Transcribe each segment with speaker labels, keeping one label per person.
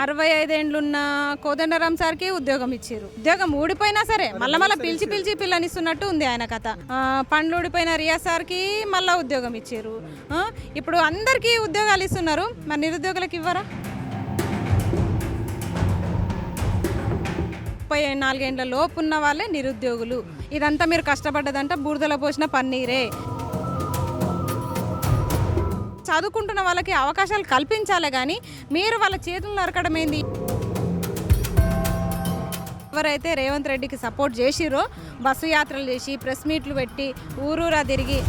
Speaker 1: 65 ఏండ్లున్న కోదండరాం సార్కి ఉద్యోగం ఇచ్చారు. ఉద్యోగం ఊడిపోయినా సరే మళ్ళీ పిలిచి పిల్లనిస్తున్నట్టు ఉంది ఆయన కథ. పండ్లు ఊడిపోయిన రియాజ్ సార్కి మళ్ళీ ఉద్యోగం ఇచ్చారు. ఇప్పుడు అందరికీ ఉద్యోగాలు ఇస్తున్నారు, మరి నిరుద్యోగులకు ఇవ్వరా? 34 ఏండ్ల లోపు ఉన్న వాళ్ళే నిరుద్యోగులు. ఇదంతా మీరు కష్టపడ్డదంటే బూరదలో పోసిన పన్నీరే. చదువుకుంటున్న వాళ్ళకి అవకాశాలు కల్పించాలి కానీ మీరు వాళ్ళ చేతులు నరకడం ఏంది? ఎవరైతే రేవంత్ రెడ్డికి సపోర్ట్ చేసిరో బస్సు యాత్రలు చేసి ప్రెస్ మీట్లు పెట్టి ఊరూరా తిరిగి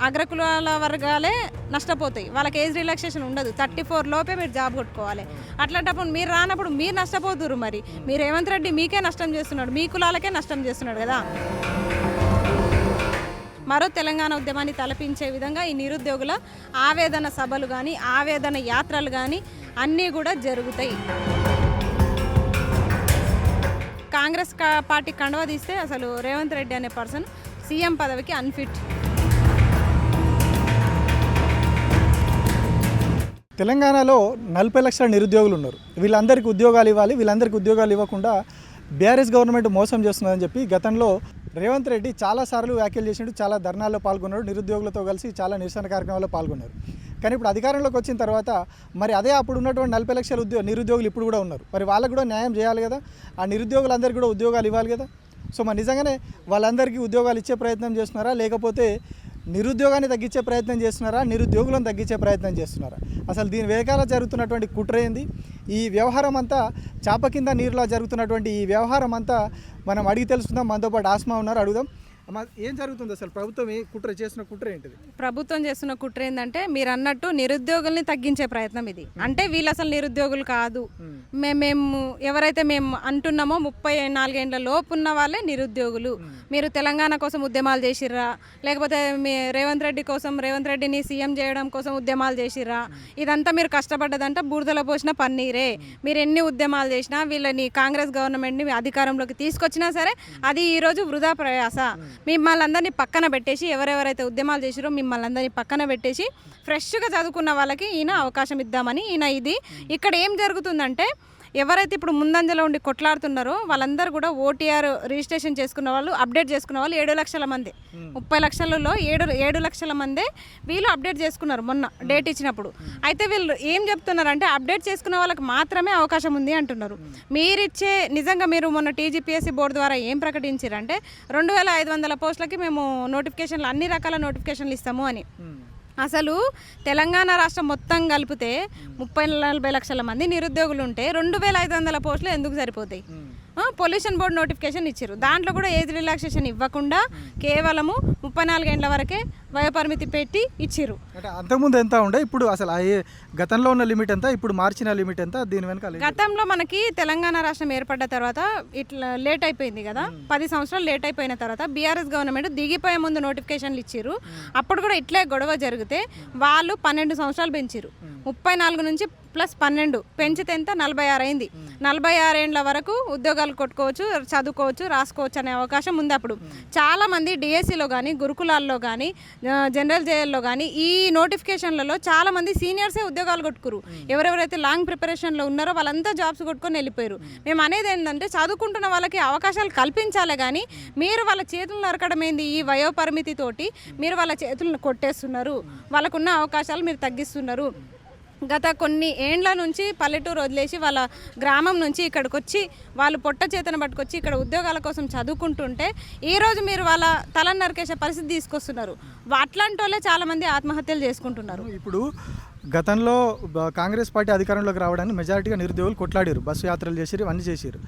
Speaker 1: అగ్రకులాల వర్గాలే నష్టపోతాయి. వాళ్ళకి ఏజ్ రిలాక్సేషన్ ఉండదు. 34 లోపే మీరు జాబ్ కొట్టుకోవాలి. అట్లాంటప్పుడు మీరు రానప్పుడు మీరు నష్టపోతున్నారు. మరి మీరు రేవంత్ రెడ్డి మీకే నష్టం చేస్తున్నాడు, మీ కులాలకే నష్టం చేస్తున్నాడు కదా. మరో తెలంగాణ ఉద్యమాన్ని తలపించే విధంగా ఈ నిరుద్యోగుల ఆవేదన సభలు కానీ ఆవేదన యాత్రలు కానీ అన్నీ కూడా జరుగుతాయి. కాంగ్రెస్ పార్టీ కండువా తీస్తే అసలు రేవంత్ రెడ్డి అనే పర్సన్ సీఎం పదవికి అన్ఫిట్.
Speaker 2: తెలంగాణలో 40 లక్షల నిరుద్యోగులు ఉన్నారు. వీళ్ళందరికీ ఉద్యోగాలు ఇవ్వాలి. వీళ్ళందరికీ ఉద్యోగాలు ఇవ్వకుండా బీఆర్ఎస్ గవర్నమెంట్ మోసం చేస్తున్నదని చెప్పి గతంలో రేవంత్ రెడ్డి చాలాసార్లు వ్యాఖ్యలు చేసిండు, చాలా ధర్నాల్లో పాల్గొన్నాడు, నిరుద్యోగులతో కలిసి చాలా నిరసన కార్యక్రమాల్లో పాల్గొన్నారు. కానీ ఇప్పుడు అధికారంలోకి వచ్చిన తర్వాత మరి అదే అప్పుడు ఉన్నటువంటి 40 లక్షల నిరుద్యోగులు ఇప్పుడు కూడా ఉన్నారు. మరి వాళ్ళకు కూడా న్యాయం చేయాలి కదా, ఆ నిరుద్యోగులందరికీ కూడా ఉద్యోగాలు ఇవ్వాలి కదా. సో మరి నిజంగానే వాళ్ళందరికీ ఉద్యోగాలు ఇచ్చే ప్రయత్నం చేస్తున్నారా, లేకపోతే నిరుద్యోగాన్ని తగ్గించే ప్రయత్నం చేస్తున్నారా, నిరుద్యోగులను తగ్గించే ప్రయత్నం చేస్తున్నారా? అసలు దీని వెనకాల జరుగుతున్నటువంటి కుట్ర ఏంది? ఈ వ్యవహారం అంతా చాప కింద నీరులా జరుగుతున్నటువంటి ఈ వ్యవహారం అంతా మనం అడిగి తెలుసుకుందాం. మనతో పాటు ఆస్మా ఉన్నారు, అడుగుదాం. అమ్మా, ఏం జరుగుతుంది అసలు? ప్రభుత్వం కుట్ర చేస్తున్న కుట్ర ఏంటిది?
Speaker 1: ప్రభుత్వం చేస్తున్న కుట్ర ఏంటంటే మీరు అన్నట్టు నిరుద్యోగుల్ని తగ్గించే ప్రయత్నం ఇది. అంటే వీళ్ళు అసలు నిరుద్యోగులు కాదు, మేము ఎవరైతే మేము అంటున్నామో 34 ఏండ్ల లోపు ఉన్న వాళ్ళే నిరుద్యోగులు. మీరు తెలంగాణ కోసం ఉద్యమాలు చేసిర్రా, లేకపోతే మీ రేవంత్ రెడ్డి కోసం, రేవంత్ రెడ్డిని సీఎం చేయడం కోసం ఉద్యమాలు చేసిర్రా, ఇదంతా మీరు కష్టపడ్డదంటే బూరదలో పోసిన పన్నీరే. మీరు ఎన్ని ఉద్యమాలు చేసినా వీళ్ళని కాంగ్రెస్ గవర్నమెంట్ని అధికారంలోకి తీసుకొచ్చినా సరే అది ఈరోజు వృధా ప్రయాస. మిమ్మల్ని అందరినీ పక్కన పెట్టేసి, ఎవరెవరైతే ఉద్యమాలు చేసిరో మిమ్మల్ని అందరినీ పక్కన పెట్టేసి ఫ్రెష్గా చదువుకున్న వాళ్ళకి ఈయన అవకాశం ఇద్దామని ఈయన ఇది. ఇక్కడ ఏం జరుగుతుందంటే ఎవరైతే ఇప్పుడు ముందంజలో ఉండి కొట్లాడుతున్నారో వాళ్ళందరూ కూడా ఓటీఆర్ రిజిస్ట్రేషన్ చేసుకున్న వాళ్ళు, అప్డేట్ చేసుకున్న వాళ్ళు 7 లక్షల మంది. 30 లక్షలలో 7 లక్షల మందే వీళ్ళు అప్డేట్ చేసుకున్నారు మొన్న డేట్ ఇచ్చినప్పుడు. అయితే వీళ్ళు ఏం చెప్తున్నారంటే అప్డేట్ చేసుకున్న వాళ్ళకి మాత్రమే అవకాశం ఉంది అంటున్నారు. మీరిచ్చే నిజంగా మీరు మొన్న టీజీపీఎస్సీ బోర్డు ద్వారా ఏం ప్రకటించారంటే 2500 పోస్టులకి మేము నోటిఫికేషన్లు అన్ని రకాల నోటిఫికేషన్లు ఇస్తాము అని. అసలు తెలంగాణ రాష్ట్రం మొత్తం కలిపితే 30-40 లక్షల మంది నిరుద్యోగులు ఉంటే 2500 పోస్టులు ఎందుకు సరిపోతాయి? పొల్యూషన్ బోర్డు నోటిఫికేషన్ ఇచ్చారు, దాంట్లో కూడా ఏజ్ రిలాక్సేషన్ ఇవ్వకుండా కేవలము 34 ఏండ్ల వరకే వయోపరిమితి పెట్టి ఇచ్చిర్రు.
Speaker 2: అంటే అంతకుముందు ఎంత ఉండే, ఇప్పుడు అసలు గతంలో ఉన్న లిమిట్ ఎంత, ఇప్పుడు మార్చిన లిమిట్ ఎంత? దీని వెనక
Speaker 1: గతంలో మనకి తెలంగాణ రాష్ట్రం ఏర్పడ్డ తర్వాత ఇట్లా లేట్ అయిపోయింది కదా, 10 సంవత్సరాలు లేట్ అయిపోయిన తర్వాత బీఆర్ఎస్ గవర్నమెంట్ దిగిపోయే ముందు నోటిఫికేషన్లు ఇచ్చిర్రు. అప్పుడు కూడా ఇట్లే గొడవ జరిగితే వాళ్ళు 12 సంవత్సరాలు పెంచిరు. 34 నుంచి ప్లస్ 12 పెంచితే ఎంత 46 అయింది. 46 ఏండ్ల వరకు ఉద్యోగాలు కొట్టుకోవచ్చు, చదువుకోవచ్చు, రాసుకోవచ్చు అనే అవకాశం ఉంది. అప్పుడు చాలామంది డిఎస్సిలో కానీ గురుకులాల్లో కానీ జనరల్ జేఎల్లో కానీ ఈ నోటిఫికేషన్లలో చాలామంది సీనియర్సే ఉద్యోగాలు కొట్టుకురు. ఎవరెవరైతే లాంగ్ ప్రిపరేషన్లో ఉన్నారో వాళ్ళంతా జాబ్స్ కొట్టుకొని వెళ్ళిపోయారు. మేము అనేది ఏంటంటే చదువుకుంటున్న వాళ్ళకి అవకాశాలు కల్పించాలి కానీ మీరు వాళ్ళ చేతులు నరకడం ఏంది? ఈ వయోపరిమితితోటి మీరు వాళ్ళ చేతులను కొట్టేస్తున్నారు, వాళ్ళకున్న అవకాశాలు మీరు తగ్గిస్తున్నారు. గత కొన్ని ఏండ్ల నుంచి పల్లెటూరు వదిలేసి వాళ్ళ గ్రామం నుంచి ఇక్కడికి వచ్చి వాళ్ళు పొట్ట చేతను పట్టుకొచ్చి ఇక్కడ ఉద్యోగాల కోసం చదువుకుంటుంటే ఈరోజు మీరు వాళ్ళ తల నరికేసే పరిస్థితి తీసుకొస్తున్నారు. అట్లాంటి వాళ్ళే చాలామంది ఆత్మహత్యలు చేసుకుంటున్నారు.
Speaker 2: ఇప్పుడు గతంలో కాంగ్రెస్ పార్టీ అధికారంలోకి రావడానికి మెజారిటీగా నిరుద్యోగులు కొట్లాడారు, బస్సు యాత్రలు చేసిరు, అన్నీ చేసిరు.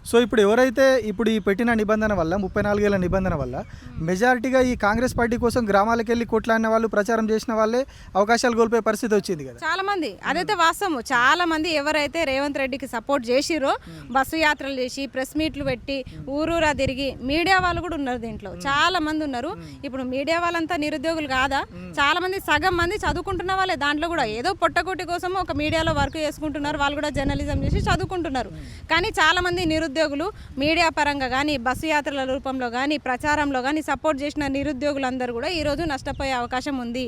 Speaker 2: సో ఇప్పుడు ఎవరైతే ఇప్పుడు ఈ పెట్టిన నిబంధన వల్ల 34 ఏళ్ల నిబంధన వల్ల మెజారిటీగా ఈ కాంగ్రెస్ పార్టీ కోసం గ్రామాలకు వెళ్ళి కొట్లాడిన వాళ్ళు, ప్రచారం చేసిన వాళ్ళే అవకాశాలు కోల్పోయే పరిస్థితి వచ్చింది కదా.
Speaker 1: చాలా మంది అదైతే వాస్తవం. చాలా మంది ఎవరైతే రేవంత్ రెడ్డికి సపోర్ట్ చేసిరో బస్సు యాత్రలు చేసి ప్రెస్ మీట్లు పెట్టి ఊరూరా తిరిగి మీడియా వాళ్ళు కూడా ఉన్నారు దీంట్లో, చాలా మంది ఉన్నారు. ఇప్పుడు మీడియా వాళ్ళంతా నిరుద్యోగులు కాదా? చాలా మంది, సగం మంది చదువుకుంటున్న వాళ్ళే దాంట్లో కూడా. ఏదో పొట్టకోటి కోసం ఒక మీడియాలో వర్క్ చేసుకుంటున్నారు, వాళ్ళు కూడా జర్నలిజం చేసి చదువుకుంటున్నారు. కానీ చాలామంది నిరుద్యోగులు మీడియా పరంగా కానీ బస్సు యాత్రల రూపంలో కానీ ప్రచారంలో కానీ సపోర్ట్ చేసిన నిరుద్యోగులందరూ కూడా ఈరోజు నష్టపోయే అవకాశం ఉంది.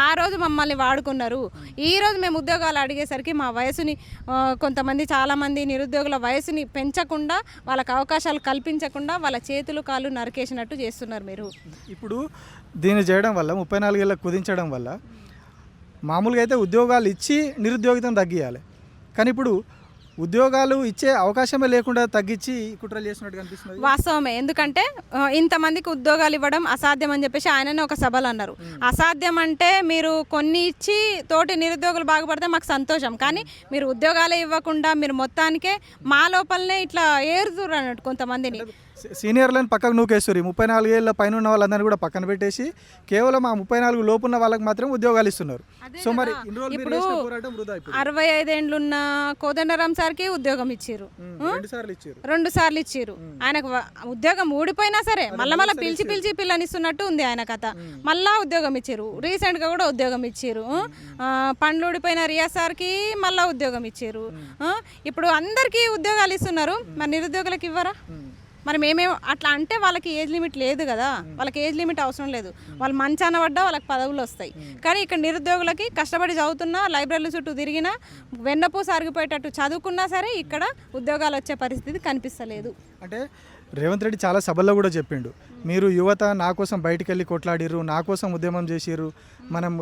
Speaker 1: ఆ రోజు మమ్మల్ని వాడుకున్నారు, ఈరోజు మేము ఉద్యోగాలు అడిగేసరికి మా వయసుని కొంతమంది చాలామంది నిరుద్యోగుల వయసుని పెంచకుండా వాళ్ళకి అవకాశాలు కల్పించకుండా వాళ్ళ చేతులు కాళ్ళు నరికేసినట్టు చేస్తున్నారు మీరు.
Speaker 2: ఇప్పుడు దీన్ని చేయడం వల్ల 34 ఏళ్ళకు కుదించడం వల్ల మామూలుగా అయితే ఉద్యోగాలు ఇచ్చి నిరుద్యోగితం తగ్గియాలి, కానీ ఇప్పుడు ఉద్యోగాలు ఇచ్చే అవకాశమే లేకుండా తగ్గించి కుట్రలు చేసినట్టు కనిపిస్తుంది.
Speaker 1: వాస్తవమే, ఎందుకంటే ఇంతమందికి ఉద్యోగాలు ఇవ్వడం అసాధ్యం అని చెప్పేసి ఆయననే ఒక సభలు అన్నారు. అసాధ్యం అంటే మీరు కొన్ని ఇచ్చి తోటి నిరుద్యోగులు బాగుపడితే మాకు సంతోషం, కానీ మీరు ఉద్యోగాలే ఇవ్వకుండా మీరు మొత్తానికే మా లోపలనే ఇట్లా ఏరుతున్నారు అన్నట్టు కొంతమందిని.
Speaker 2: సీనియర్లను పక్కకు నూకేస్తారు, 34 ఏళ్ళ పైన ఉన్న వాళ్ళందరినీ కూడా పక్కన పెట్టేసి కేవలం ఆ 34 లోపు ఉన్న వాళ్ళకి మాత్రం ఉద్యోగాలు ఇస్తున్నారు. సో మరి
Speaker 1: ఇప్పుడు 65 ఏండ్లున్న కోదండరాం సార్కి ఉద్యోగం ఇచ్చారు, 2 సార్లు ఇచ్చారు. ఆయనకు ఉద్యోగం ఊడిపోయినా సరే మళ్ళీ పిలిచి పిల్లనిస్తున్నట్టు ఉంది ఆయన కథ. మళ్ళా ఉద్యోగం ఇచ్చారు, రీసెంట్ గా కూడా ఉద్యోగం ఇచ్చారు. పండ్లు ఊడిపోయిన రియా సార్కి మళ్ళా ఉద్యోగం ఇచ్చారు. ఇప్పుడు అందరికీ ఉద్యోగాలు ఇస్తున్నారు, మరి నిరుద్యోగులకు ఇవ్వరా? మరి మేమేం అట్లా అంటే వాళ్ళకి ఏజ్ లిమిట్ లేదు కదా, వాళ్ళకి ఏజ్ లిమిట్ అవసరం లేదు, వాళ్ళు మంచాన పడ్డా వాళ్ళకి పదవులు వస్తాయి. కానీ ఇక్కడ నిరుద్యోగులకి కష్టపడి చదువుతున్నా, లైబ్రరీల చుట్టూ తిరిగినా, వెన్నపూస అరిగిపోయేటట్టు చదువుకున్నా సరే ఇక్కడ ఉద్యోగాలు వచ్చే పరిస్థితి కనిపిస్తలేదు.
Speaker 2: అంటే రేవంత్ రెడ్డి చాలా సభల్లో కూడా చెప్పిండు, మీరు యువత నా కోసం బయటికి వెళ్ళి కొట్లాడిర్రు, నా కోసం ఉద్యమం చేసిర్రు, మనం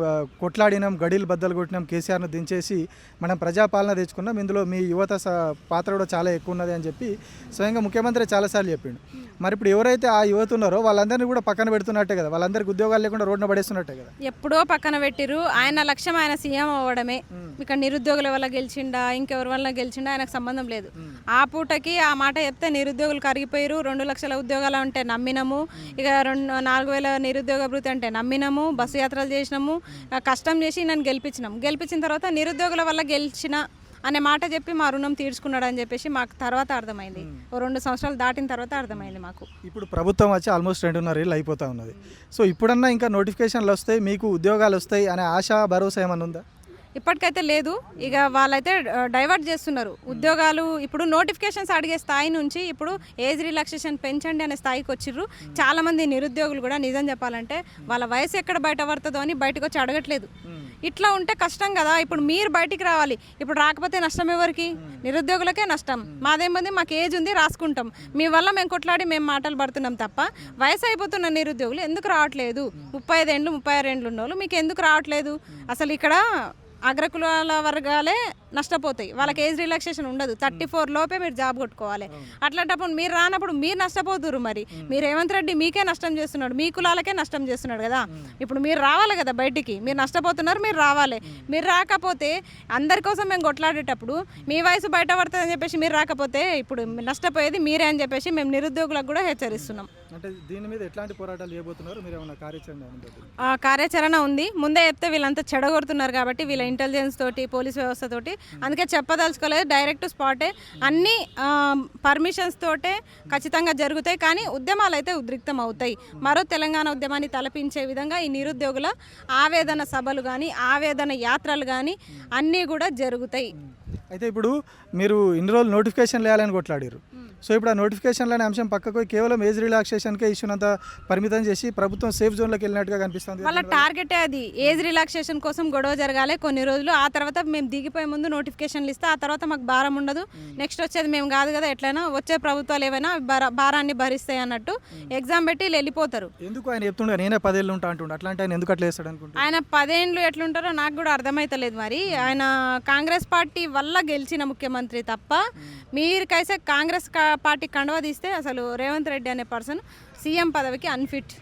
Speaker 2: కొట్లాడినాం, గడీలు బద్దలు కొట్టినాం, కేసీఆర్ను దించేసి మనం ప్రజాపాలన తెచ్చుకున్నాం, ఇందులో మీ యువత పాత్ర కూడా చాలా ఎక్కువ ఉన్నది అని చెప్పి స్వయంగా ముఖ్యమంత్రి చాలాసార్లు చెప్పిండు. మరి ఇప్పుడు ఎవరైతే ఆ యువత ఉన్నారో వాళ్ళందరినీ కూడా పక్కన పెడుతున్నట్టే కదా, వాళ్ళందరికీ ఉద్యోగాలు లేకుండా రోడ్డున పడేస్తున్నట్టే కదా.
Speaker 1: ఎప్పుడో పక్కన పెట్టిరు, ఆయన లక్ష్యం ఆయన సీఎం అవ్వడమే. ఇక్కడ నిరుద్యోగుల వల్ల గెలిచిండా ఇంకెవరి వల్ల గెలిచిండా ఆయనకు సంబంధం లేదు. ఆ పూటకి ఆ మాట చెప్తే నిరుద్యోగులు కరిగిపోయారు. 2 లక్షల ఉద్యోగాలు అంటే నమ్మినము, ఇక 4,000 నిరుద్యోగ భృతి అంటే నమ్మినము, బస్సు యాత్రలు చేసినాము, కష్టం చేసి నన్ను గెలిపించిన తర్వాత నిరుద్యోగుల వల్ల గెలిచిన అనే మాట చెప్పి మా రుణం తీర్చుకున్నాడు అని చెప్పేసి మాకు తర్వాత అర్థమైంది. 2 సంవత్సరాలు దాటిన తర్వాత అర్థమైంది మాకు.
Speaker 2: ఇప్పుడు ప్రభుత్వం వచ్చి ఆల్మోస్ట్ 2.5 ఏళ్ళు అయిపోతూ ఉన్నది. సో ఇప్పుడన్నా ఇంకా నోటిఫికేషన్లు వస్తాయి, మీకు ఉద్యోగాలు వస్తాయి అనే ఆశ భరోసా ఏమన్నా ఉందా?
Speaker 1: ఇప్పటికైతే లేదు. ఇక వాళ్ళైతే డైవర్ట్ చేస్తున్నారు ఉద్యోగాలు. ఇప్పుడు నోటిఫికేషన్స్ అడిగే స్థాయి నుంచి ఇప్పుడు ఏజ్ రిలాక్సేషన్ పెంచండి అనే స్థాయికి వచ్చిర్రు. చాలామంది నిరుద్యోగులు కూడా నిజం చెప్పాలంటే వాళ్ళ వయసు ఎక్కడ బయట పడుతుందో అని బయటకు వచ్చి అడగట్లేదు. ఇట్లా ఉంటే కష్టం కదా. ఇప్పుడు మీరు బయటికి రావాలి, ఇప్పుడు రాకపోతే నష్టం ఎవరికి? నిరుద్యోగులకే నష్టం. మాదేమంది మాకు ఏజ్ ఉంది రాసుకుంటాం, మీ వల్ల మేము కొట్లాడి మేము మాటలు పడుతున్నాం తప్ప వయసు అయిపోతున్న నిరుద్యోగులు ఎందుకు రావట్లేదు? 35 ఏండ్లు 36 ఏండ్లు ఉన్న వాళ్ళు మీకు ఎందుకు రావట్లేదు? అసలు ఇక్కడ అగ్రకులాల వర్గాలే నష్టపోతాయి, వాళ్ళకి ఏజ్ రిలాక్సేషన్ ఉండదు. 34 లోపే మీరు జాబ్ కొట్టుకోవాలి. అట్లాంటప్పుడు మీరు రానప్పుడు మీరు నష్టపోతున్నారు. మరి మీరు రేవంత్ రెడ్డి మీకే నష్టం చేస్తున్నాడు, మీ కులాలకే నష్టం చేస్తున్నాడు కదా. ఇప్పుడు మీరు రావాలి కదా బయటికి, మీరు నష్టపోతున్నారు, మీరు రావాలి. మీరు రాకపోతే అందరి కోసం మేము కొట్లాడేటప్పుడు మీ వయసు బయట పడుతుందని చెప్పేసి మీరు రాకపోతే ఇప్పుడు నష్టపోయేది మీరే అని చెప్పేసి మేము నిరుద్యోగులకు కూడా హెచ్చరిస్తున్నాం.
Speaker 2: అంటే దీని మీద ఎట్లాంటి పోరాటాలు చేయబోతున్నారు? మీరు ఏమైనా
Speaker 1: కార్యాచరణ ఉంది, ముందే చెప్తే వీళ్ళంతా చెడగొడుతున్నారు కాబట్టి వీళ్ళ ఇంటెలిజెన్స్ తోటి పోలీస్ వ్యవస్థ తోటి, అందుకే చెప్పదలుచుకోలేదు. డైరెక్ట్ స్పాటే అన్ని పర్మిషన్స్ తోటే ఖచ్చితంగా జరుగుతాయి. కానీ ఉద్యమాలు అయితే ఉద్రిక్తం అవుతాయి. మరో తెలంగాణ ఉద్యమాన్ని తలపించే విధంగా ఈ నిరుద్యోగుల ఆవేదన సభలు కానీ ఆవేదన యాత్రలు కానీ అన్నీ కూడా జరుగుతాయి.
Speaker 2: అయితే ఇప్పుడు మీరు ఇన్ని రోజులు నోటిఫికేషన్ వేయాలని కొట్లాడారు. సో ఇప్పుడు ఆ నోటిఫికేషన్లు అనే అంశం పక్కకు కేవలం ఏజ్ రిలాక్సేషన్కే ఇష్యూనంతా పరిమితం చేసి ప్రభుత్వం సేఫ్ జోన్లోకి వెళ్ళినట్టుగా కనిపిస్తుంది.
Speaker 1: వాళ్ళ టార్గెటే అది. ఏజ్ రిలాక్సేషన్ కోసం గొడవ జరగాలి కొన్ని రోజులు, ఆ తర్వాత మేము దిగిపోయే ముందు నోటిఫికేషన్లు ఇస్తే ఆ తర్వాత మాకు భారం ఉండదు. నెక్స్ట్ వచ్చేది మేము కాదు కదా, ఎట్లయినా వచ్చే ప్రభుత్వాలు ఏవైనా భారాన్ని భరిస్తాయి అన్నట్టు ఎగ్జామ్ పెట్టి వెళ్ళిపోతారు.
Speaker 2: ఎందుకు ఆయన చెప్తుండే నేనే 10 ఏళ్ళు ఉంటా అంటుండే, అట్లాంటి ఆయన ఎందుకు అట్లా వేస్తాడు అనుకుంటా?
Speaker 1: ఆయన 10 ఏళ్ళు ఎట్లుంటారో నాకు కూడా అర్థమైతలేదు. మరి ఆయన కాంగ్రెస్ పార్టీ వల్ల గెలిచిన ముఖ్యమంత్రి తప్ప మీరు కైసే కాంగ్రెస్ పార్టీ కండువా తీస్తే అసలు రేవంత్ రెడ్డి అనే పర్సన్ సీఎం పదవికి అన్ఫిట్.